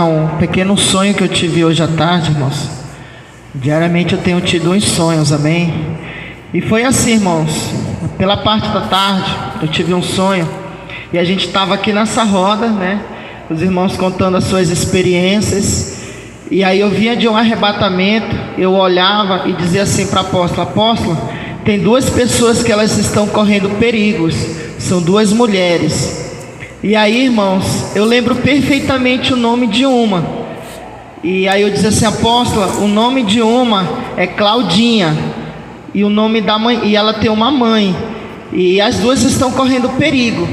Um pequeno sonho que eu tive hoje à tarde, irmãos. Diariamente eu tenho tido uns sonhos, amém? E foi assim, irmãos, pela parte da tarde eu tive um sonho e a gente estava aqui nessa roda, né? Os irmãos contando as suas experiências. E aí eu vinha de um arrebatamento, eu olhava e dizia assim para a apóstola: apóstola, tem duas pessoas que elas estão correndo perigos, são duas mulheres. E aí, irmãos, eu lembro perfeitamente o nome de uma. E aí eu disse assim: apóstola, o nome de uma é Claudinha. E o nome da mãe, e ela tem uma mãe. E as duas estão correndo perigo.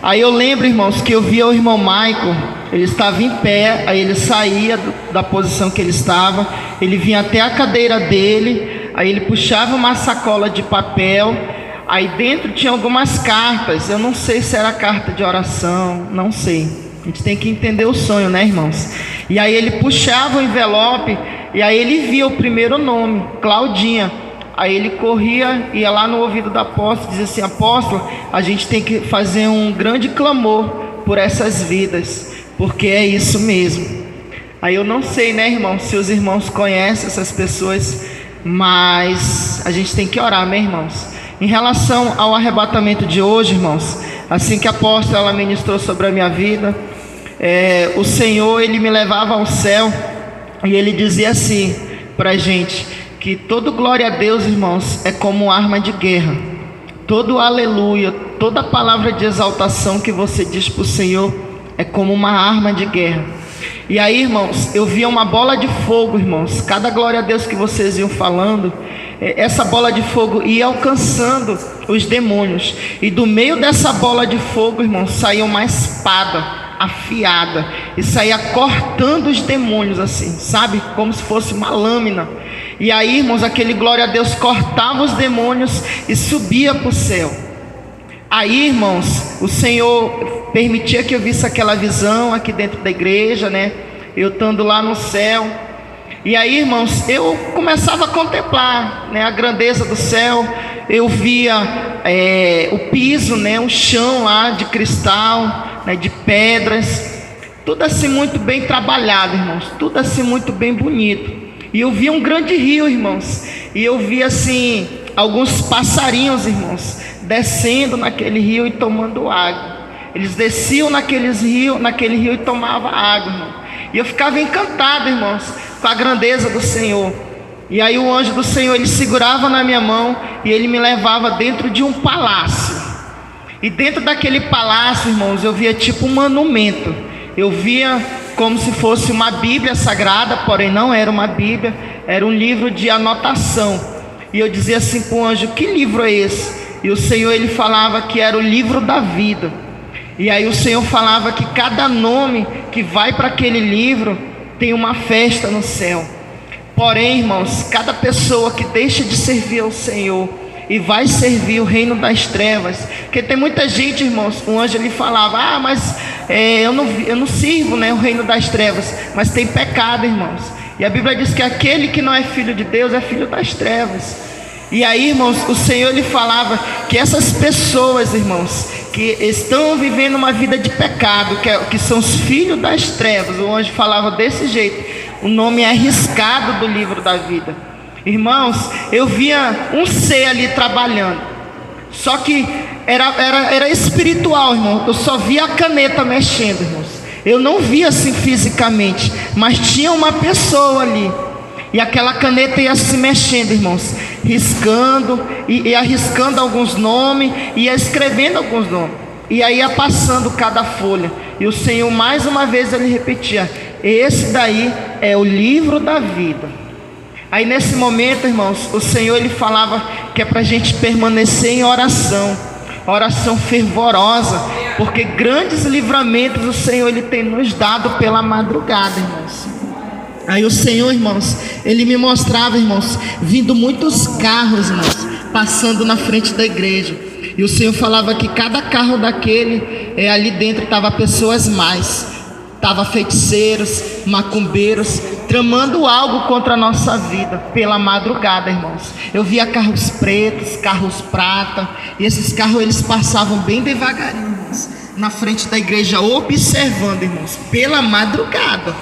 Aí eu lembro, irmãos, que eu via o irmão Michael. Ele estava em pé, aí ele saía da posição que ele estava. Ele vinha até a cadeira dele. Aí ele puxava uma sacola de papel. Aí dentro tinha algumas cartas. Eu não sei se era carta de oração, não sei. A gente tem que entender o sonho, né, irmãos? E aí ele puxava o envelope e aí ele via o primeiro nome, Claudinha. Aí ele corria, ia lá no ouvido da apóstola e dizia assim: apóstolo, a gente tem que fazer um grande clamor por essas vidas, porque é isso mesmo. Aí eu não sei, né, irmão, se os irmãos conhecem essas pessoas, mas a gente tem que orar, né, irmãos? Em relação ao arrebatamento de hoje, irmãos, assim que a apóstola ela ministrou sobre a minha vida, o Senhor, ele me levava ao céu e ele dizia assim para a gente, que todo glória a Deus, irmãos, é como arma de guerra. Todo aleluia, toda palavra de exaltação que você diz para o Senhor é como uma arma de guerra. E aí, irmãos, eu via uma bola de fogo, irmãos. Cada glória a Deus que vocês iam falando, essa bola de fogo ia alcançando os demônios. E do meio dessa bola de fogo, irmãos, saía uma espada afiada e saía cortando os demônios assim, sabe? Como se fosse uma lâmina. E aí, irmãos, aquele glória a Deus cortava os demônios e subia para o céu. Aí, irmãos, o Senhor permitia que eu visse aquela visão aqui dentro da igreja, né? Eu estando lá no céu. E aí, irmãos, eu começava a contemplar, né, a grandeza do céu. Eu via o piso, né, o chão lá de cristal, né, de pedras. Tudo assim muito bem trabalhado, irmãos. Tudo assim muito bem bonito. E eu via um grande rio, irmãos. E eu via assim alguns passarinhos, irmãos, descendo naquele rio e tomando água. Eles desciam naquele rio e tomavam água, irmão. E eu ficava encantado, irmãos, com a grandeza do Senhor. E aí o anjo do Senhor, ele segurava na minha mão e ele me levava dentro de um palácio. E dentro daquele palácio, irmãos, eu via tipo um monumento. Eu via como se fosse uma Bíblia sagrada, porém não era uma Bíblia, era um livro de anotação. E eu dizia assim para o anjo: que livro é esse? E o Senhor, ele falava que era o livro da vida. E aí o Senhor falava que cada nome que vai para aquele livro tem uma festa no céu. Porém, irmãos, cada pessoa que deixa de servir ao Senhor e vai servir o reino das trevas, porque tem muita gente, irmãos, o anjo ele falava: mas eu não sirvo, né, o reino das trevas. Mas tem pecado, irmãos. E a Bíblia diz que aquele que não é filho de Deus é filho das trevas. E aí, irmãos, o Senhor ele falava que essas pessoas, irmãos, que estão vivendo uma vida de pecado, que são os filhos das trevas, o anjo falava desse jeito, o nome é riscado do livro da vida. Irmãos, eu via um ser ali trabalhando, só que era espiritual, irmão. Eu só via a caneta mexendo, irmãos. Eu não via assim fisicamente, mas tinha uma pessoa ali. E aquela caneta ia se mexendo, irmãos, riscando, ia riscando alguns nomes, ia escrevendo alguns nomes, e aí ia passando cada folha. E o Senhor mais uma vez ele repetia: esse daí é o livro da vida. Aí nesse momento, irmãos, o Senhor ele falava que é para a gente permanecer em oração, oração fervorosa, porque grandes livramentos o Senhor ele tem nos dado pela madrugada, irmãos. Aí o Senhor, irmãos, ele me mostrava, irmãos, vindo muitos carros, irmãos, passando na frente da igreja. E o Senhor falava que cada carro daquele, ali dentro estava pessoas mais. Estava feiticeiros, macumbeiros, tramando algo contra a nossa vida pela madrugada, irmãos. Eu via carros pretos, carros prata, e esses carros eles passavam bem devagarinho. irmãos, na frente da igreja, observando, irmãos, pela madrugada.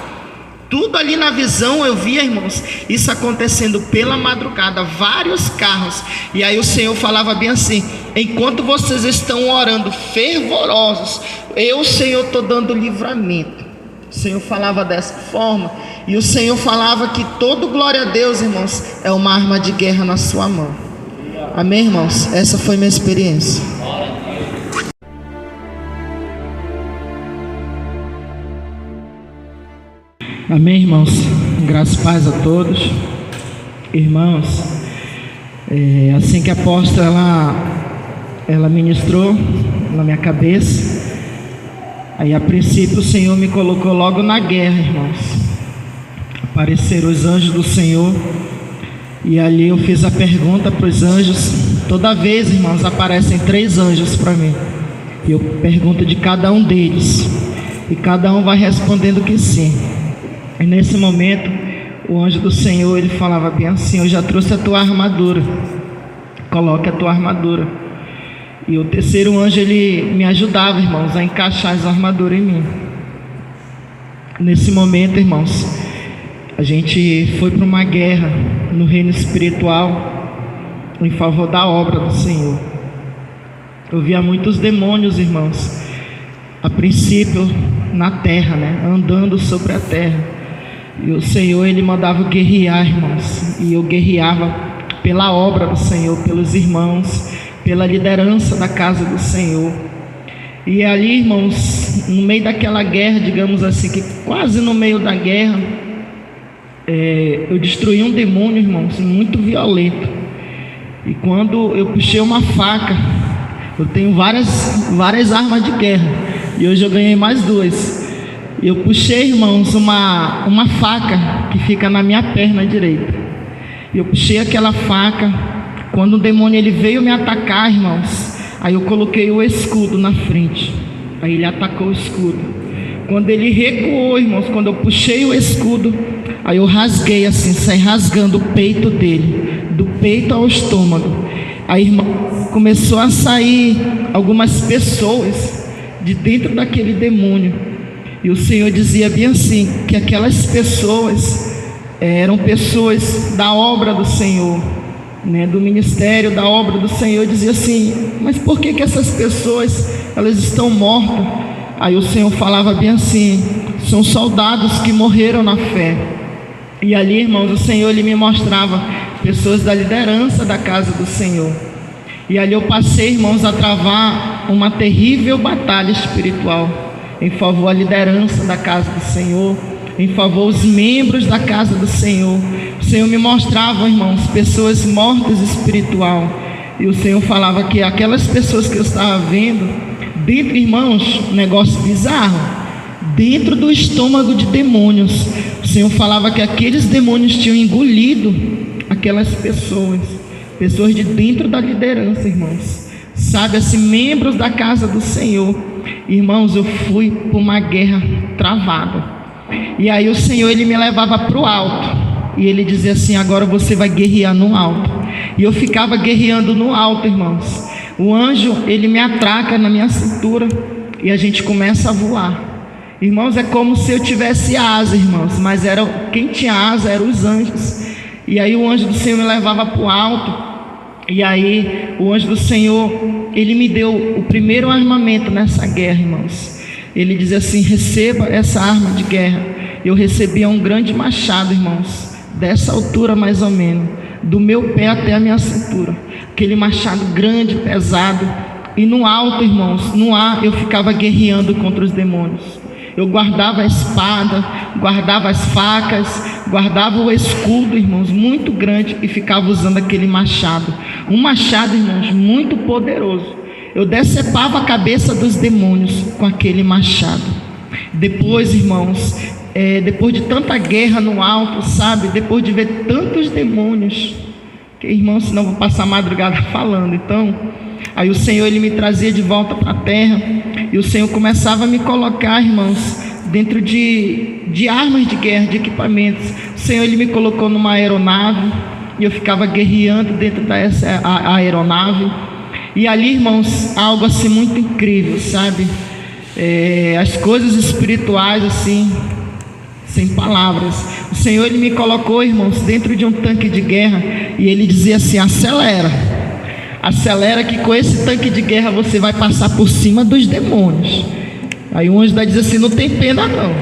Tudo ali na visão eu via, irmãos, isso acontecendo pela madrugada, vários carros. E aí o Senhor falava bem assim: enquanto vocês estão orando fervorosos, eu, Senhor, estou dando livramento. O Senhor falava dessa forma. E o Senhor falava que todo glória a Deus, irmãos, é uma arma de guerra na sua mão. Amém, irmãos? Essa foi minha experiência. Amém, irmãos? Graças e paz a todos. Irmãos, assim que a apóstola ela ministrou na minha cabeça, aí a princípio o Senhor me colocou logo na guerra, irmãos. Apareceram os anjos do Senhor, e ali eu fiz a pergunta para os anjos. Toda vez, irmãos, aparecem 3 anjos para mim, e eu pergunto de cada um deles, e cada um vai respondendo que sim. E nesse momento, o anjo do Senhor, ele falava bem assim: eu já trouxe a tua armadura, coloque a tua armadura. E o terceiro anjo, ele me ajudava, irmãos, a encaixar as armaduras em mim. Nesse momento, irmãos, a gente foi para uma guerra no reino espiritual, em favor da obra do Senhor. Eu via muitos demônios, irmãos, a princípio na terra, né, andando sobre a terra. E o Senhor, ele mandava guerrear, irmãos, e eu guerreava pela obra do Senhor, pelos irmãos, pela liderança da casa do Senhor. E ali, irmãos, no meio daquela guerra, digamos assim, que quase no meio da guerra, eu destruí um demônio, irmãos, muito violento. E quando eu puxei uma faca, eu tenho várias armas de guerra, e hoje eu ganhei mais 2. Eu puxei, irmãos, uma faca que fica na minha perna direita. Eu puxei aquela faca. Quando o demônio ele veio me atacar, irmãos, aí eu coloquei o escudo na frente. Aí ele atacou o escudo. Quando ele recuou, irmãos, quando eu puxei o escudo, aí eu rasguei assim, saí rasgando o peito dele, do peito ao estômago. Aí, irmão, começou a sair algumas pessoas de dentro daquele demônio. E o Senhor dizia bem assim, que aquelas pessoas eram pessoas da obra do Senhor, né, do ministério da obra do Senhor. Dizia assim: mas por que essas pessoas elas estão mortas? Aí o Senhor falava bem assim: são soldados que morreram na fé. E ali, irmãos, o Senhor ele me mostrava pessoas da liderança da casa do Senhor. E ali eu passei, irmãos, a travar uma terrível batalha espiritual em favor da liderança da casa do Senhor, em favor dos membros da casa do Senhor. O Senhor me mostrava, irmãos, pessoas mortas espiritual. E o Senhor falava que aquelas pessoas que eu estava vendo, dentro, irmãos, um negócio bizarro, dentro do estômago de demônios. O Senhor falava que aqueles demônios tinham engolido aquelas pessoas de dentro da liderança, irmãos. Sabe, assim, membros da casa do Senhor. Irmãos, eu fui para uma guerra travada. E aí o Senhor, ele me levava para o alto. E ele dizia assim: agora você vai guerrear no alto. E eu ficava guerreando no alto, irmãos. O anjo, ele me atraca na minha cintura e a gente começa a voar. Irmãos, é como se eu tivesse asa, irmãos. Mas quem tinha asa eram os anjos. E aí o anjo do Senhor me levava para o alto. E aí o anjo do Senhor, ele me deu o primeiro armamento nessa guerra, irmãos. Ele dizia assim: receba essa arma de guerra. Eu recebia um grande machado, irmãos, dessa altura mais ou menos, do meu pé até a minha cintura. Aquele machado grande, pesado. E no alto, irmãos, no ar, eu ficava guerreando contra os demônios. Eu guardava a espada, guardava as facas, guardava o escudo, irmãos, muito grande, e ficava usando aquele machado. Um machado, irmãos, muito poderoso. Eu decepava a cabeça dos demônios com aquele machado. Depois, irmãos, depois de tanta guerra no alto, sabe, depois de ver tantos demônios, que, irmãos, senão eu vou passar a madrugada falando. Então, aí o Senhor, ele me trazia de volta para a terra. E o Senhor começava a me colocar, irmãos, dentro de armas de guerra, de equipamentos. O Senhor, ele me colocou numa aeronave, e eu ficava guerreando dentro dessa aeronave. E ali, irmãos, algo assim muito incrível, sabe? As coisas espirituais assim, sem palavras. O Senhor, Ele me colocou, irmãos, dentro de um tanque de guerra, e Ele dizia assim: acelera, acelera, que com esse tanque de guerra você vai passar por cima dos demônios. Aí o anjo dizia assim: não tem pena não.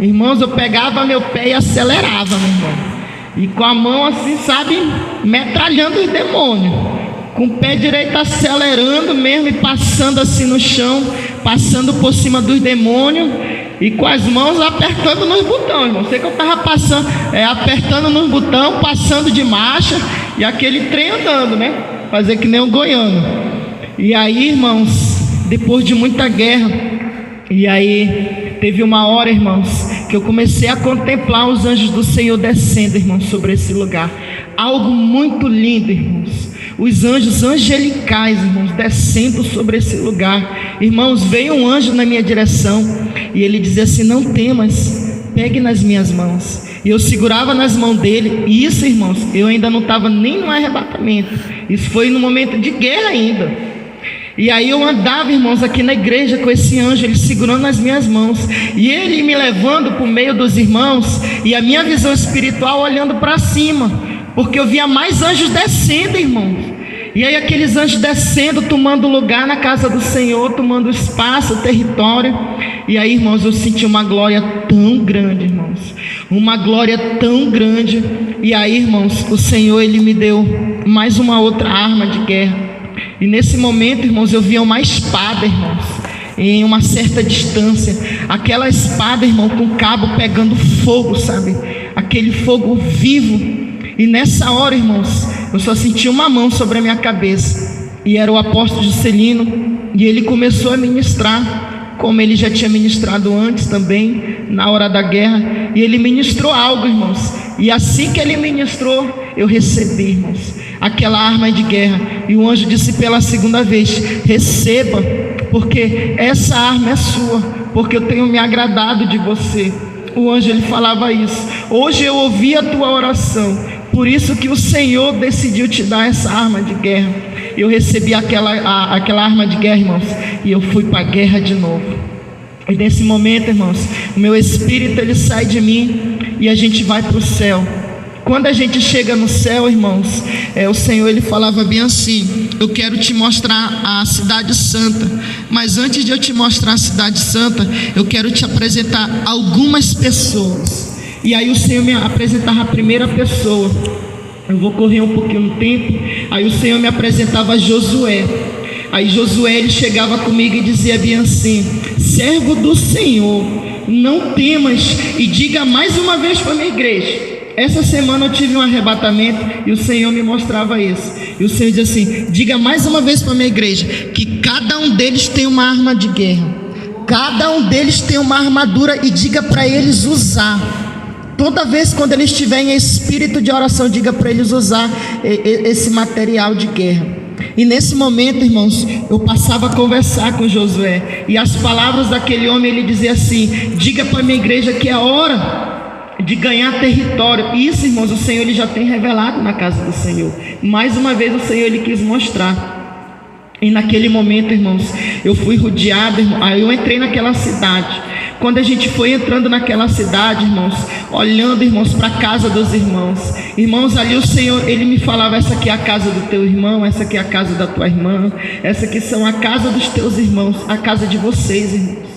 Irmãos, eu pegava meu pé e acelerava, meu irmão, e com a mão assim, sabe, metralhando os demônios, com o pé direito acelerando mesmo e passando assim no chão, passando por cima dos demônios, e com as mãos apertando nos botões, irmão. Sei que eu estava passando, apertando nos botões, passando de marcha, e aquele trem andando, né? Fazer que nem um goiano. E aí, irmãos, depois de muita guerra, e aí teve uma hora, irmãos, que eu comecei a contemplar os anjos do Senhor descendo, irmãos, sobre esse lugar. Algo muito lindo, irmãos. Os anjos angelicais, irmãos, descendo sobre esse lugar. Irmãos, veio um anjo na minha direção e ele dizia assim: não temas, pegue nas minhas mãos. E eu segurava nas mãos dele. E isso, irmãos, eu ainda não estava nem no arrebatamento. Isso foi no momento de guerra ainda. E aí eu andava, irmãos, aqui na igreja com esse anjo, ele segurando nas minhas mãos, e ele me levando por meio dos irmãos, e a minha visão espiritual olhando para cima, porque eu via mais anjos descendo, irmãos. E aí aqueles anjos descendo, tomando lugar na casa do Senhor, tomando espaço, território. E aí, irmãos, eu senti uma glória tão grande, irmãos, uma glória tão grande. E aí, irmãos, o Senhor, Ele me deu mais uma outra arma de guerra. E nesse momento, irmãos, eu via uma espada, irmãos, em uma certa distância. Aquela espada, irmão, com cabo pegando fogo, sabe? Aquele fogo vivo. E nessa hora, irmãos, eu só senti uma mão sobre a minha cabeça. E era o apóstolo Juscelino. E ele começou a ministrar, como ele já tinha ministrado antes também, na hora da guerra. E ele ministrou algo, irmãos. E assim que ele ministrou, eu recebi, irmãos, aquela arma de guerra. E o anjo disse pela segunda vez: receba, porque essa arma é sua, porque eu tenho me agradado de você. O anjo, ele falava isso: hoje eu ouvi a tua oração, por isso que o Senhor decidiu te dar essa arma de guerra. Eu recebi aquela arma de guerra, irmãos, e eu fui para a guerra de novo. E nesse momento, irmãos, o meu espírito, ele sai de mim e a gente vai para o céu. Quando a gente chega no céu, irmãos, o Senhor, ele falava bem assim: eu quero te mostrar a cidade santa, mas antes de eu te mostrar a cidade santa, eu quero te apresentar algumas pessoas. E aí o Senhor me apresentava a primeira pessoa. Eu vou correr um pouquinho no tempo. Aí o Senhor me apresentava Josué. Aí Josué, ele chegava comigo e dizia bem assim: servo do Senhor, não temas, e diga mais uma vez para a minha igreja. Essa semana eu tive um arrebatamento e o Senhor me mostrava isso. E o Senhor diz assim: diga mais uma vez para a minha igreja que cada um deles tem uma arma de guerra, cada um deles tem uma armadura, e diga para eles usar. Toda vez quando eles estiverem em espírito de oração, diga para eles usar esse material de guerra. E nesse momento, irmãos, eu passava a conversar com Josué, e as palavras daquele homem, ele dizia assim: diga para a minha igreja que é a hora de ganhar território. Isso, irmãos, o Senhor, ele já tem revelado na casa do Senhor. Mais uma vez o Senhor, ele quis mostrar. E naquele momento, irmãos, eu fui rodeado, irmão. Aí eu entrei naquela cidade. Quando a gente foi entrando naquela cidade, irmãos, olhando, irmãos, para a casa dos irmãos, irmãos, ali o Senhor, ele me falava: essa aqui é a casa do teu irmão, essa aqui é a casa da tua irmã, essa aqui são a casa dos teus irmãos, a casa de vocês, irmãos.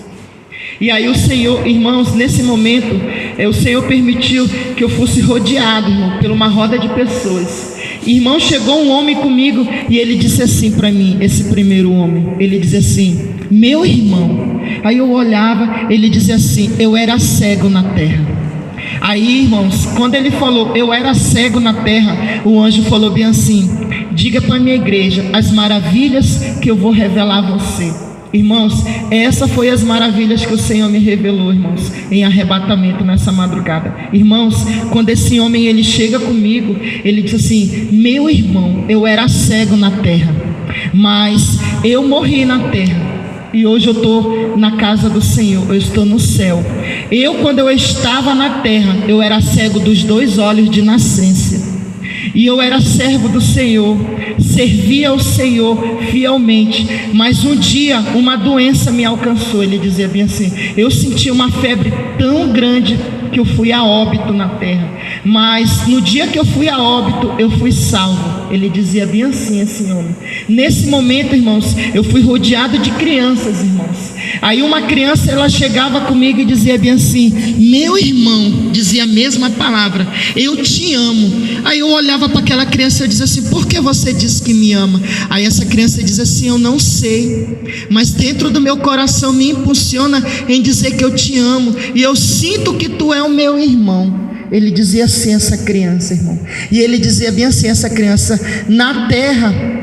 E aí o Senhor, irmãos, nesse momento, o Senhor permitiu que eu fosse rodeado, irmão, por uma roda de pessoas. Irmão, chegou um homem comigo e ele disse assim para mim, esse primeiro homem, ele dizia assim: meu irmão. Aí eu olhava, ele dizia assim: eu era cego na terra. Aí, irmãos, quando ele falou eu era cego na terra, o anjo falou bem assim: diga para a minha igreja as maravilhas que eu vou revelar a você. Irmãos, essa foi as maravilhas que o Senhor me revelou, irmãos, em arrebatamento nessa madrugada. Irmãos, quando esse homem, ele chega comigo, ele diz assim: meu irmão, eu era cego na terra, mas eu morri na terra, e hoje eu estou na casa do Senhor, eu estou no céu. Quando eu estava na terra, eu era cego dos 2 olhos de nascença. e eu era servo do Senhor, servia ao Senhor fielmente, mas um dia uma doença me alcançou. Ele dizia bem assim: eu senti uma febre tão grande que eu fui a óbito na terra, mas no dia que eu fui a óbito, eu fui salvo. Ele dizia bem assim, esse homem. Nesse momento, irmãos, eu fui rodeado de crianças, irmãos. Aí uma criança, ela chegava comigo e dizia bem assim: meu irmão, dizia a mesma palavra, eu te amo. Aí eu olhava para aquela criança e dizia assim: por que você diz que me ama? Aí essa criança diz assim: eu não sei, mas dentro do meu coração me impulsiona em dizer que eu te amo, e eu sinto que tu é o meu irmão. Ele dizia assim, essa criança, irmão. E ele dizia bem assim, essa criança: na terra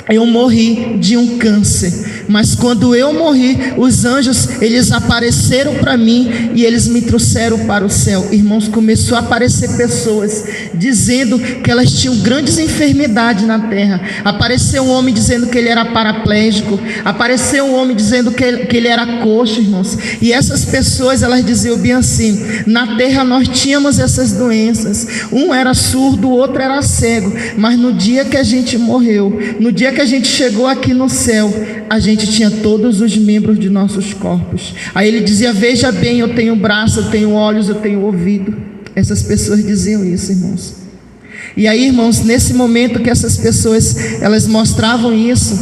eu morri de um câncer, mas quando eu morri, os anjos, eles apareceram para mim e eles me trouxeram para o céu. Irmãos, começou a aparecer pessoas dizendo que elas tinham grandes enfermidades na terra. Apareceu um homem dizendo que ele era paraplégico, apareceu um homem dizendo que ele era coxo, irmãos. E essas pessoas, elas diziam bem assim: na terra nós tínhamos essas doenças, um era surdo, o outro era cego, mas no dia que a gente morreu, no dia que a gente chegou aqui no céu, a gente tinha todos os membros de nossos corpos. Aí ele dizia: veja bem, eu tenho braço, eu tenho olhos, eu tenho ouvido. Essas pessoas diziam isso, irmãos. E aí, irmãos, nesse momento que essas pessoas, elas mostravam isso,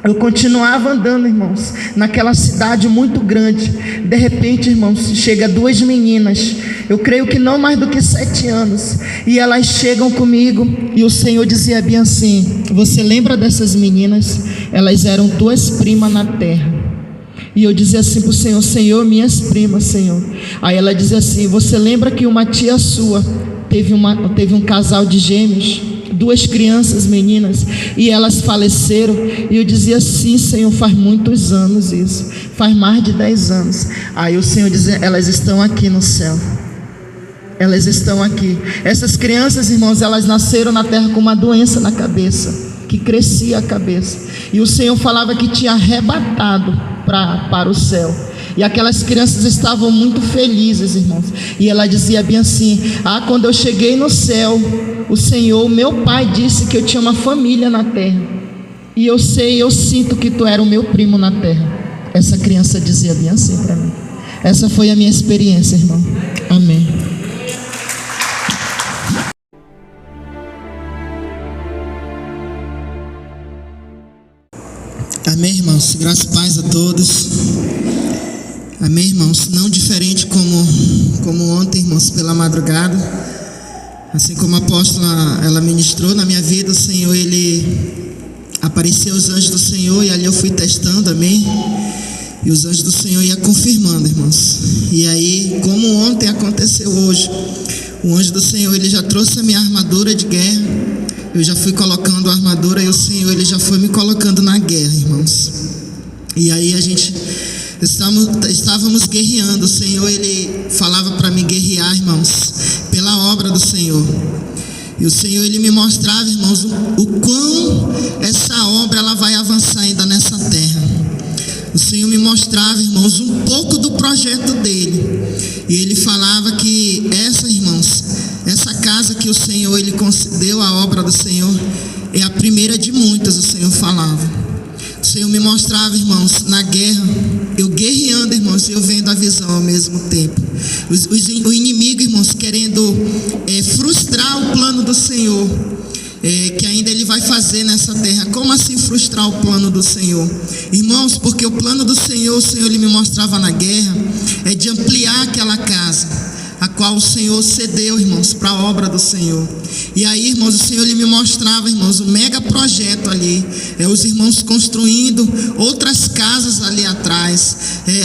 eu continuava andando, irmãos, naquela cidade muito grande. De repente, irmãos, chega duas meninas, eu creio que não mais do que 7 anos, e elas chegam comigo, e o Senhor dizia bem assim: você lembra dessas meninas? Elas eram tuas primas na terra. E eu dizia assim para o Senhor: Senhor, minhas primas, Senhor. Aí ela dizia assim: você lembra que uma tia sua teve um casal de gêmeos, 2 crianças meninas, e elas faleceram? E eu dizia: sim, Senhor, faz muitos anos isso, faz mais de 10 anos. Aí o Senhor dizia: elas estão aqui no céu, elas estão aqui. Essas crianças, irmãos, elas nasceram na terra com uma doença na cabeça, que crescia a cabeça, e o Senhor falava que tinha arrebatado para o céu. E aquelas crianças estavam muito felizes, irmãos. E ela dizia bem assim: quando eu cheguei no céu, o Senhor, meu pai, disse que eu tinha uma família na terra, e eu sinto que tu era o meu primo na terra. Essa criança dizia bem assim para mim. Essa foi a minha experiência, irmão. Amém. Amém, irmãos, graças e paz a todos. Amém, irmãos. Não diferente como ontem, irmãos, pela madrugada, assim como a apóstola, ela ministrou na minha vida, o Senhor, ele apareceu, os anjos do Senhor, e ali eu fui testando, amém, e os anjos do Senhor iam confirmando, irmãos. E aí, como ontem aconteceu hoje, o anjo do Senhor, ele já trouxe a minha armadura de guerra. Eu já fui colocando a armadura, e o Senhor, ele já foi me colocando na guerra, irmãos. E aí estávamos guerreando. O Senhor, ele falava para me guerrear, irmãos, pela obra do Senhor. E o Senhor, ele me mostrava, irmãos, o quão essa obra ela vai avançar ainda nessa terra. O Senhor me mostrava, irmãos, um pouco do projeto dele. E ele falava que essa casa que o Senhor, ele concedeu, a obra do Senhor, é a primeira de muitas, o Senhor falava. O Senhor me mostrava, irmãos, na guerra, eu guerreando, irmãos, e eu vendo a visão ao mesmo tempo. O inimigo, irmãos, querendo frustrar o plano do Senhor, que ainda ele vai fazer nessa terra. Como assim frustrar o plano do Senhor? Irmãos, porque o plano do Senhor, o Senhor, ele me mostrava na guerra, é de ampliar aquela casa, a qual o Senhor cedeu, irmãos, para a obra do Senhor. E aí, irmãos, o Senhor, ele me mostrava, irmãos, um mega projeto ali, os irmãos construindo outras casas ali atrás,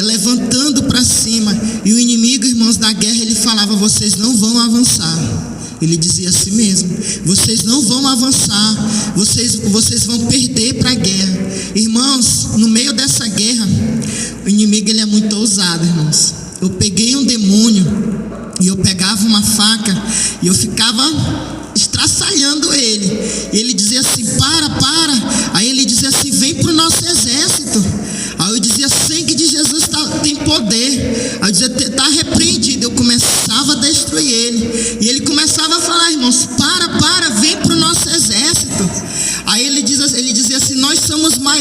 levantando para cima. E o inimigo, irmãos, da guerra, ele falava: vocês não vão avançar. Ele dizia assim mesmo: vocês não vão avançar, vocês vão perder para a guerra. Irmãos, no meio dessa guerra, o inimigo, ele é muito ousado, irmãos. Eu peguei um demônio, e eu pegava uma faca, e eu ficava estraçalhando ele. E ele dizia assim: para. Aí ele dizia assim: vem para o nosso exército. Aí eu dizia: sangue de Jesus tem poder. Aí eu dizia: está repreendido. Eu começava a destruir ele, e ele começava a falar: irmãos, para, vem para o nosso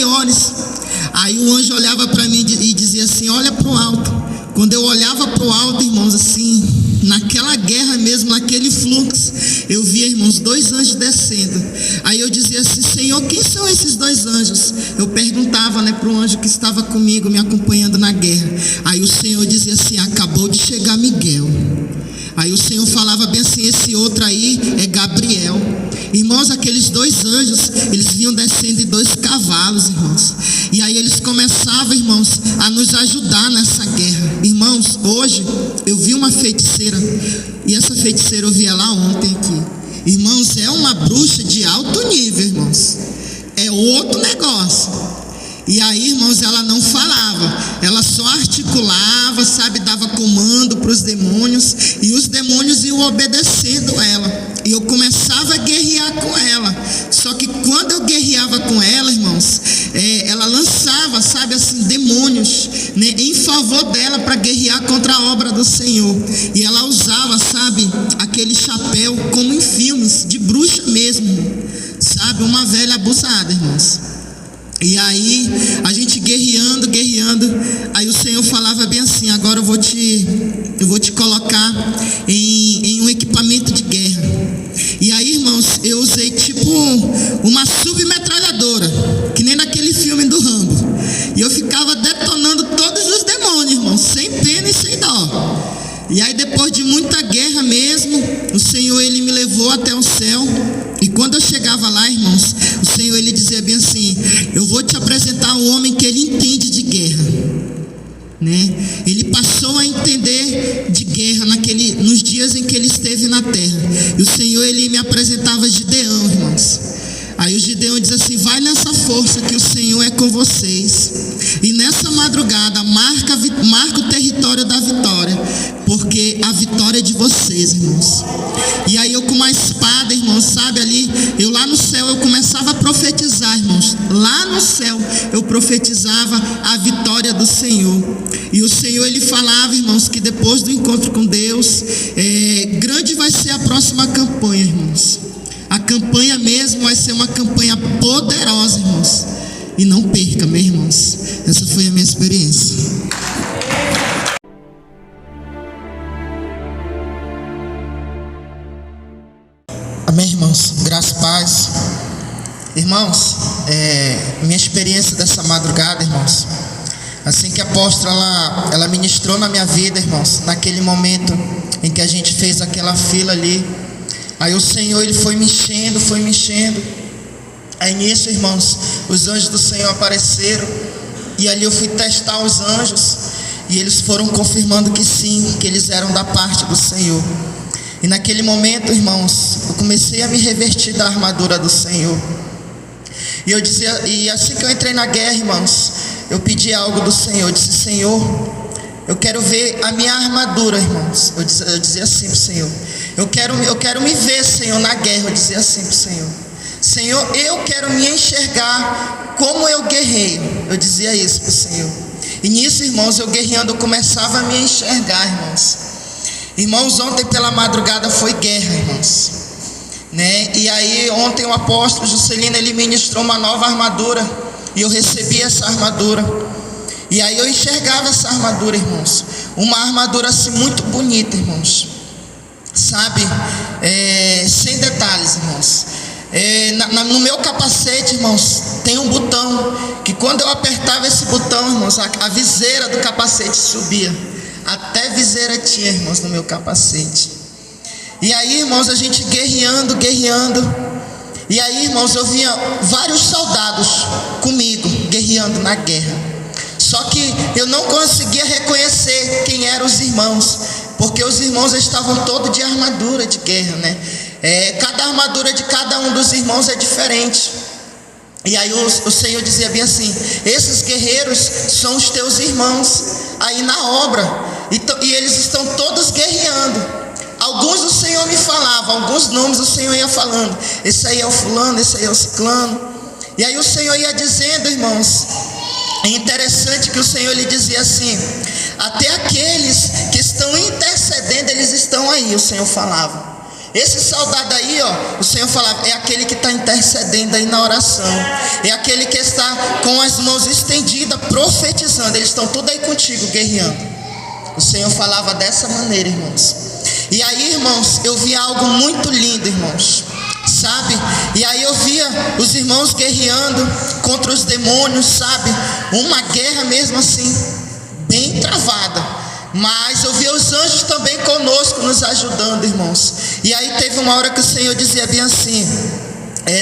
maiores. Aí o anjo olhava para mim e dizia assim: olha para o alto. Quando eu olhava para o alto, irmãos, assim, naquela guerra mesmo, naquele fluxo, eu via, irmãos, 2 anjos descendo. Aí eu dizia assim: Senhor, quem são esses 2 anjos? Eu perguntava, para o anjo que estava comigo, me acompanhando na guerra. Aí o Senhor dizia assim: acabou de chegar Miguel. Aí o Senhor falava bem assim: esse outro aí é Gabriel. Irmãos, aqueles 2 anjos, eles vinham descendo em 2 cavalos, irmãos. E aí eles começavam, irmãos, a nos ajudar nessa guerra. Irmãos, hoje eu vi uma feiticeira, e essa feiticeira eu vi ela ontem aqui. Irmãos, é uma bruxa de alto nível, irmãos. É outro negócio. E aí, irmãos, ela não falava, ela só articulava, dava comando para os demônios, e os demônios iam obedecendo ela, e eu começava a guerrear com ela. Só que quando eu guerreava com ela, irmãos, ela lançava, demônios, em favor dela, para guerrear contra a obra do Senhor. E ela usava, aquele chapéu como em filmes, de bruxa mesmo, uma velha abusada, irmãos. E aí, a gente guerreando, aí o Senhor falava bem assim: agora eu vou te colocar em um equipamento de guerra. E aí, irmãos, eu usei uma submetralhadora, que nem naquele filme do Rambo. E eu ficava detonando todos os demônios, irmãos, sem pena e sem dó. E aí, depois de muita guerra mesmo, o Senhor, Ele me levou até o céu. E quando eu chegava lá, irmãos, o Senhor, Ele dizia bem assim: eu vou te apresentar um homem que ele entende de guerra, Ele passou a entender de guerra nos dias em que ele esteve na terra. E o Senhor, Ele me apresentava Gideão, irmãos. Aí o Gideão diz assim: vai nessa força que o Senhor é com vocês. E nessa madrugada marca o território da vitória, porque a vitória é de vocês, irmãos. E aí eu com uma espada, irmãos, ali, eu lá no céu, eu começava a profetizar, irmãos. Lá no céu eu profetizava a vitória do Senhor. E o Senhor, Ele falava, irmãos, que depois do encontro com Deus, grande vai ser a próxima campanha, irmãos. A campanha mesmo vai ser uma campanha poderosa, irmãos. E não perca, meus irmãos. Essa foi a minha experiência. Amém, irmãos. Graças e paz. Irmãos, minha experiência dessa madrugada, irmãos, assim que a apóstola ela ministrou na minha vida, irmãos, naquele momento em que a gente fez aquela fila ali. Aí o Senhor, Ele foi me enchendo. Aí nisso, irmãos, os anjos do Senhor apareceram. E ali eu fui testar os anjos. E eles foram confirmando que sim, que eles eram da parte do Senhor. E naquele momento, irmãos, eu comecei a me revestir da armadura do Senhor. E assim que eu entrei na guerra, irmãos, eu pedi algo do Senhor. Eu disse: Senhor, eu quero ver a minha armadura, irmãos. Eu dizia assim para o Senhor: eu quero me ver, Senhor, na guerra. Eu dizia assim para o Senhor: Senhor, eu quero me enxergar como eu guerreio. Eu dizia isso para o Senhor. E nisso, irmãos, eu guerreando, eu começava a me enxergar, irmãos. Irmãos, ontem pela madrugada foi guerra, irmãos, E aí ontem o apóstolo Juscelino, ele ministrou uma nova armadura. E eu recebi essa armadura. E aí eu enxergava essa armadura, irmãos. Uma armadura assim muito bonita, irmãos. Sem detalhes, irmãos. No meu capacete, irmãos, tem um botão que quando eu apertava esse botão, irmãos, a viseira do capacete subia. Até viseira tinha, irmãos, no meu capacete. E aí, irmãos, a gente guerreando. E aí, irmãos, eu via vários soldados comigo, guerreando na guerra. Só que eu não conseguia reconhecer quem eram os irmãos, porque os irmãos estavam todos de armadura de guerra, Cada armadura de cada um dos irmãos é diferente. E aí o Senhor dizia bem assim: esses guerreiros são os teus irmãos aí na obra. E eles estão todos guerreando. Alguns o Senhor me falava, alguns nomes o Senhor ia falando: esse aí é o fulano, esse aí é o ciclano. E aí o Senhor ia dizendo, irmãos. É interessante que o Senhor lhe dizia assim: até aqueles que estão intercedendo, eles estão aí, o Senhor falava. Esse soldado aí, ó, o Senhor falava, é aquele que está intercedendo aí na oração. É aquele que está com as mãos estendidas, profetizando. Eles estão tudo aí contigo, guerreando. O Senhor falava dessa maneira, irmãos. E aí, irmãos, eu vi algo muito lindo, irmãos. Sabe? E aí eu via os irmãos guerreando contra os demônios, sabe? Uma guerra mesmo assim, bem travada. Mas eu via os anjos também conosco, nos ajudando, irmãos. E aí teve uma hora que o Senhor dizia bem assim,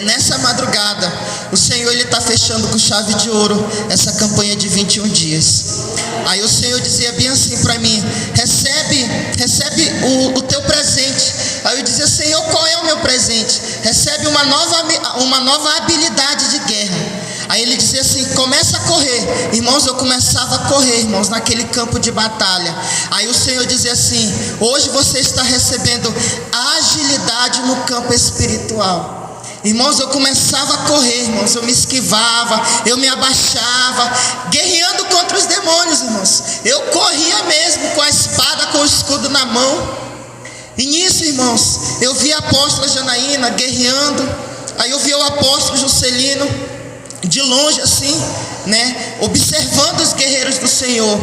nessa madrugada, o Senhor ele está fechando com chave de ouro essa campanha de 21 dias. Aí o Senhor dizia bem assim para mim, recebe o teu presente. Aí eu dizia, Senhor, qual é o meu presente? Recebe uma nova habilidade de guerra. Aí ele dizia assim, começa a correr. Irmãos, eu começava a correr, irmãos, naquele campo de batalha. Aí o Senhor dizia assim, hoje você está recebendo agilidade no campo espiritual. Irmãos, eu começava a correr, irmãos, eu me esquivava, eu me abaixava, guerreando contra os demônios, irmãos. Eu corria mesmo com a espada, com o escudo na mão. E nisso, irmãos, eu vi a apóstola Janaína guerreando. Aí eu vi o apóstolo Juscelino de longe assim, né, observando os guerreiros do Senhor.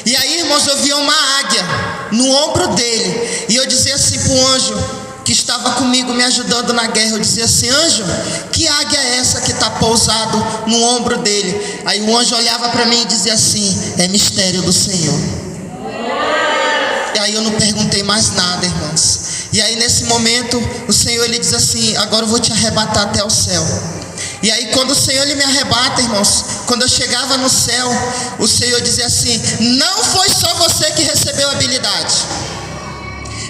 E aí, irmãos, eu vi uma águia no ombro dele. E eu dizia assim para o anjo que estava comigo me ajudando na guerra, eu dizia assim, anjo, que águia é essa que está pousado no ombro dele? Aí o anjo olhava para mim e dizia assim, é mistério do Senhor. E aí eu não perguntei mais nada, irmãos. E aí nesse momento o Senhor ele diz assim, agora eu vou te arrebatar até o céu. E aí quando o Senhor ele me arrebata, irmãos, quando eu chegava no céu, o Senhor dizia assim, não foi só você que recebeu a habilidade.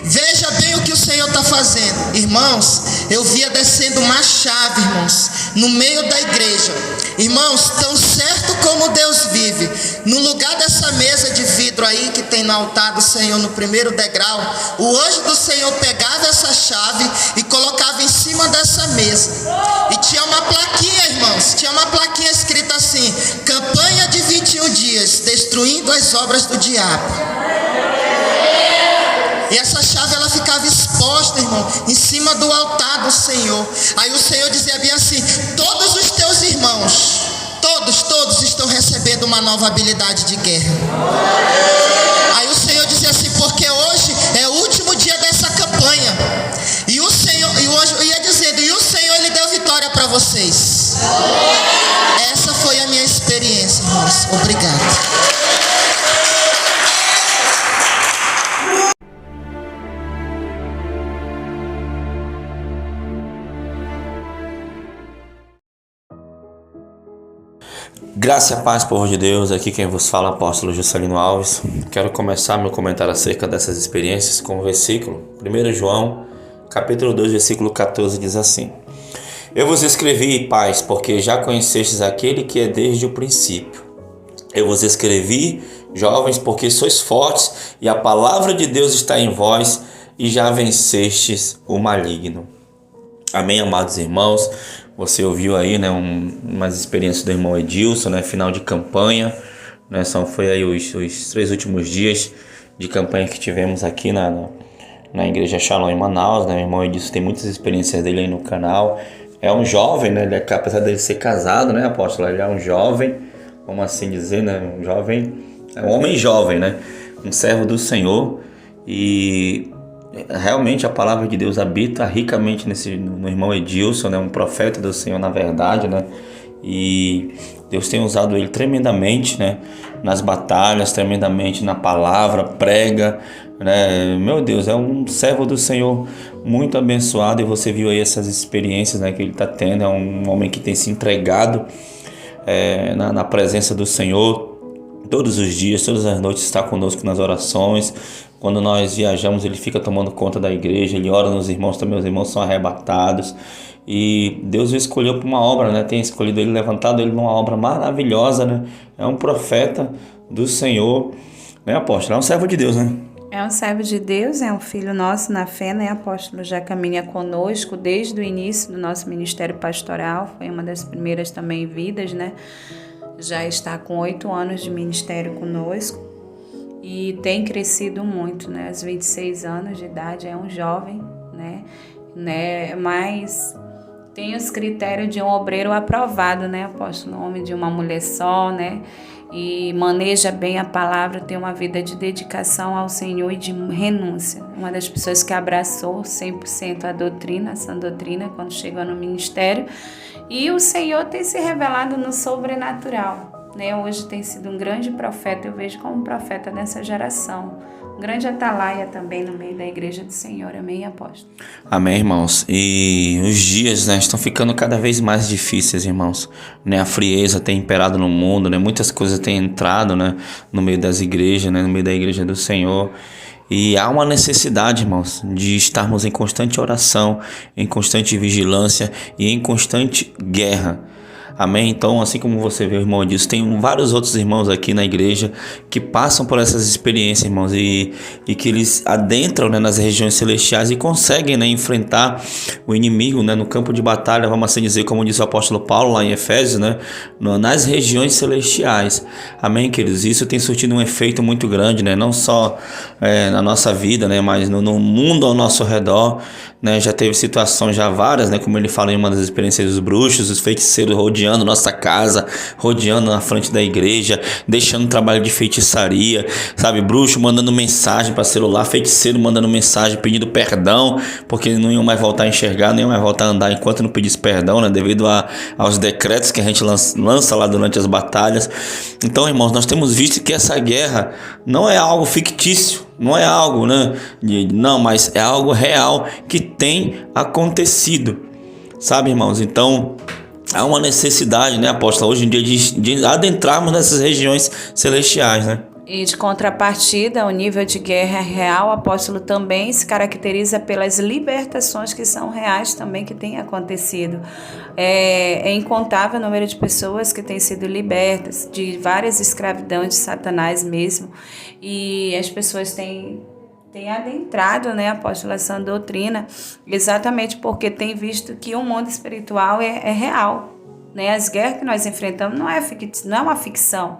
Veja bem o que o Senhor está fazendo. Irmãos, eu via descendo uma chave, irmãos, no meio da igreja. Irmãos, tão certo como Deus vive, no lugar dessa mesa de vidro aí que tem no altar do Senhor, no primeiro degrau, o anjo do Senhor pegava essa chave e colocava em cima dessa mesa. E tinha uma plaquinha, irmãos, tinha uma plaquinha escrita assim, campanha de 21 dias, destruindo as obras do diabo. E essa chave ela ficava exposta, irmão, em cima do altar do Senhor. Aí o Senhor dizia bem assim, todos os teus irmãos, todos estão recebendo uma nova habilidade de guerra. Aí o Senhor dizia assim, porque hoje é o último dia dessa campanha. E o Senhor, e o anjo ia dizendo, e o Senhor ele deu vitória para vocês. Essa foi a minha experiência, irmãos. Obrigado. Graça e a paz, povo de Deus, aqui quem vos fala é o apóstolo Juscelino Alves. Quero começar meu comentário acerca dessas experiências com o versículo 1 João, capítulo 2, versículo 14, diz assim: Eu vos escrevi, pais, porque já conhecestes aquele que é desde o princípio. Eu vos escrevi, jovens, porque sois fortes e a palavra de Deus está em vós e já vencestes o maligno. Amém, amados irmãos. Você ouviu aí, né, umas experiências do irmão Edilson, né, final de campanha, né, foi aí os 3 últimos dias de campanha que tivemos aqui na igreja Shalom em Manaus, né, o irmão Edilson tem muitas experiências dele aí no canal, é um jovem, né, apesar dele ser casado, né, apóstolo, ele é um jovem, vamos assim dizer, né, um homem jovem, né, um servo do Senhor, e realmente a palavra de Deus habita ricamente no irmão Edilson, né? Um profeta do Senhor na verdade, né? E Deus tem usado ele tremendamente, né? Nas batalhas, tremendamente na palavra, prega, né? Meu Deus, é um servo do Senhor muito abençoado, e você viu aí essas experiências, né, que ele está tendo. É um homem que tem se entregado na presença do Senhor todos os dias, todas as noites está conosco nas orações. Quando nós viajamos, ele fica tomando conta da igreja, ele ora nos irmãos, também os irmãos são arrebatados. E Deus o escolheu para uma obra, né? Tem escolhido ele, levantado ele numa obra maravilhosa, né? É um profeta do Senhor, né, apóstolo? É um servo de Deus, né? É um servo de Deus, é um filho nosso na fé, né, apóstolo? Já caminha conosco desde o início do nosso ministério pastoral, foi uma das primeiras também vidas, né? Já está com 8 anos de ministério conosco e tem crescido muito, né? Aos 26 anos de idade, é um jovem, né? né? Mas tem os critérios de um obreiro aprovado, né, apóstolo? Homem de uma mulher só, né? E maneja bem a palavra, tem uma vida de dedicação ao Senhor e de renúncia. Uma das pessoas que abraçou 100% a doutrina, a sã doutrina, quando chegou no ministério. E o Senhor tem se revelado no sobrenatural, né? Hoje tem sido um grande profeta, eu vejo como profeta dessa geração. Um grande atalaia também no meio da igreja do Senhor. Amém, apóstolo? Amém, irmãos. E os dias, né, estão ficando cada vez mais difíceis, irmãos. Né, a frieza tem imperado no mundo, né, muitas coisas têm entrado, né, no meio das igrejas, né, no meio da igreja do Senhor. E há uma necessidade, irmãos, de estarmos em constante oração, em constante vigilância e em constante guerra. Amém? Então, assim como você vê, o irmão disse, tem vários outros irmãos aqui na igreja que passam por essas experiências, irmãos, e que eles adentram, né, nas regiões celestiais e conseguem, né, enfrentar o inimigo, né, no campo de batalha, vamos assim dizer, como disse o apóstolo Paulo lá em Efésios, né, nas regiões celestiais. Amém, queridos? Isso tem surtido um efeito muito grande, né, não só na nossa vida, né, mas no mundo ao nosso redor, né, já teve situações já várias, né, como ele fala em uma das experiências dos bruxos, os feiticeiros rodeando nossa casa, rodeando na frente da igreja, deixando trabalho de feitiçaria, sabe, bruxo mandando mensagem para celular, feiticeiro mandando mensagem pedindo perdão, porque não iam mais voltar a enxergar, não iam mais voltar a andar enquanto não pedisse perdão, né, devido aos decretos que a gente lança lá durante as batalhas. Então, irmãos, nós temos visto que essa guerra não é algo fictício, não é algo, né, não, mas é algo real que tem acontecido, sabe, irmãos? Então, há uma necessidade, né, apóstolo, hoje em dia de adentrarmos nessas regiões celestiais, né? E de contrapartida, o nível de guerra real, apóstolo, também se caracteriza pelas libertações que são reais também, que têm acontecido. É incontável o número de pessoas que têm sido libertas de várias escravidões de Satanás mesmo. E as pessoas têm adentrado, né, apóstolo, essa doutrina, exatamente porque tem visto que o mundo espiritual é real, né? As guerras que nós enfrentamos não é uma ficção,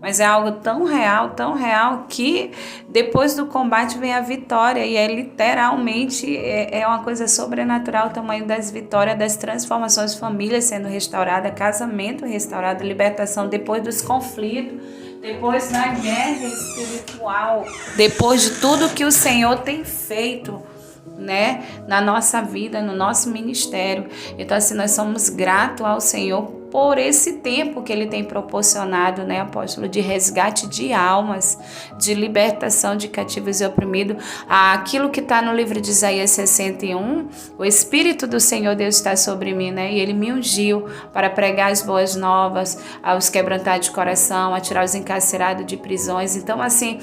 mas é algo tão real que depois do combate vem a vitória, e é literalmente é uma coisa sobrenatural o tamanho das vitórias, das transformações, famílias sendo restauradas, casamento restaurado, libertação depois dos conflitos, depois da guerra espiritual, depois de tudo que o Senhor tem feito, né, na nossa vida, no nosso ministério. Então, assim, nós somos gratos ao Senhor por esse tempo que Ele tem proporcionado, né, apóstolo, de resgate de almas, de libertação de cativos e oprimidos. Aquilo que está no livro de Isaías 61, o Espírito do Senhor Deus está sobre mim, né, e Ele me ungiu para pregar as boas novas, aos quebrantados de coração, a tirar os encarcerados de prisões. Então, assim,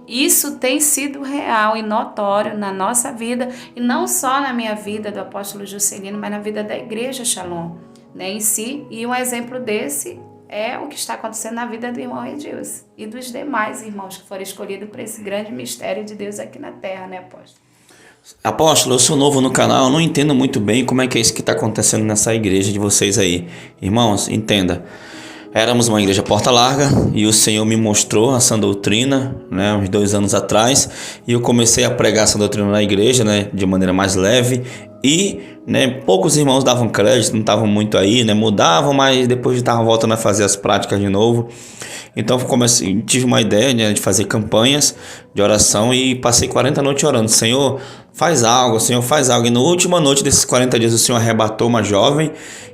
isso tem sido real e notório na nossa vida, e não só na minha vida do apóstolo Juscelino, mas na vida da igreja Shalom, né, em si. E um exemplo desse é o que está acontecendo na vida do irmão Edilson e dos demais irmãos que foram escolhidos para esse grande mistério de Deus aqui na terra, né, apóstolo? Apóstolo, eu sou novo no canal, eu não entendo muito bem como é que é isso que está acontecendo nessa igreja de vocês aí. Irmãos, entenda. Éramos uma igreja porta larga e o Senhor me mostrou essa doutrina, né, uns 2 anos atrás, e eu comecei a pregar essa doutrina na igreja, né, de maneira mais leve, e, né, poucos irmãos davam crédito, não estavam muito aí, né, mudavam, mas depois estavam voltando a fazer as práticas de novo. Então tive uma ideia, né, de fazer campanhas de oração e passei 40 noites orando. Senhor, faz algo, Senhor, faz algo. E na última noite desses 40 dias o Senhor arrebatou uma jovem,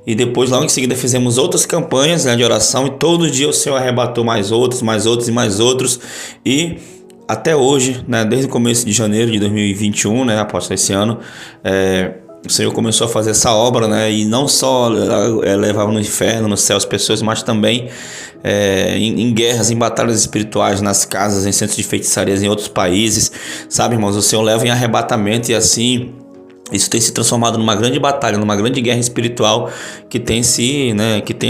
e depois logo em seguida fizemos outras campanhas, né, de oração, e todo dia o Senhor arrebatou mais outros e mais outros. E até hoje, né, desde o começo de janeiro de 2021, né, após esse ano, o Senhor começou a fazer essa obra, né, e não só levava no inferno, no céu as pessoas, mas também em guerras, em batalhas espirituais, nas casas, em centros de feitiçarias em outros países, sabe, irmãos? O Senhor leva em arrebatamento, e assim isso tem se transformado numa grande batalha, numa grande guerra espiritual que tem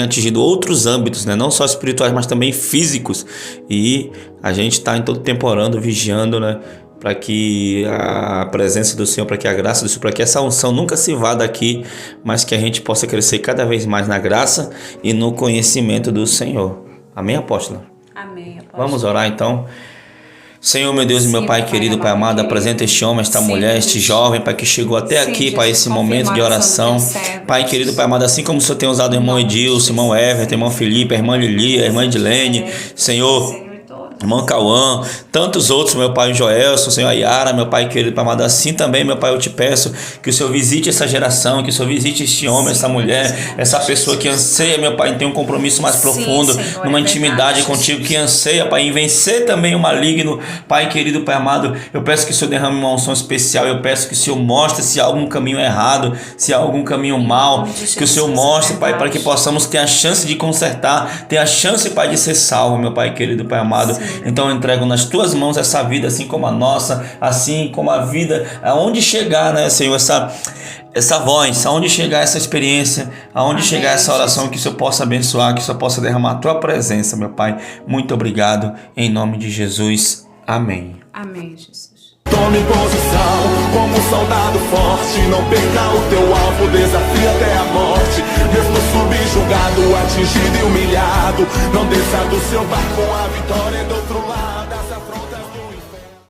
atingido outros âmbitos, né? Não só espirituais, mas também físicos. E a gente está em todo tempo orando, vigiando, né? Para que a presença do Senhor, para que a graça do Senhor, para que essa unção nunca se vá daqui, mas que a gente possa crescer cada vez mais na graça e no conhecimento do Senhor. Amém, apóstolo? Amém, apóstolo. Vamos orar então. Senhor, meu Deus e meu Pai querido, Pai amado, apresenta este homem, esta mulher, este jovem, Pai, que chegou até aqui, Pai, esse momento de oração. Pai querido, Pai amado, assim como o Senhor tem usado o irmão Edilson, o irmão Everton, o irmão Felipe, a irmã Lilia, a irmã Edilene, Senhor, irmão Cauã, tantos outros, meu Pai, o Joelson, Senhor, a Yara, meu Pai querido, Pai amado, assim também, meu Pai, eu te peço que o Senhor visite essa geração, que o Senhor visite este homem, essa mulher, essa pessoa que anseia, meu Pai, em ter um compromisso mais profundo, numa intimidade contigo, que anseia, Pai, em vencer também o maligno, Pai querido, Pai amado, eu peço que o Senhor derrame uma unção especial, eu peço que o Senhor mostre se há algum caminho errado, se há algum caminho mau, que o Senhor mostre, Pai, para que possamos ter a chance de consertar, ter a chance, Pai, de ser salvo, meu Pai querido, Pai amado. Então eu entrego nas tuas mãos essa vida, assim como a nossa, assim como a vida, aonde chegar, né, Senhor, essa voz, aonde chegar essa experiência, aonde chegar essa oração, que o Senhor possa abençoar, que o Senhor possa derramar a tua presença, meu Pai. Muito obrigado, em nome de Jesus. Amém. Amém, Jesus. Tome posição como um soldado forte. Não perca o teu alvo, desafia até a morte. Mesmo subjugado, atingido e humilhado, não desça do seu barco, a vitória é do outro lado.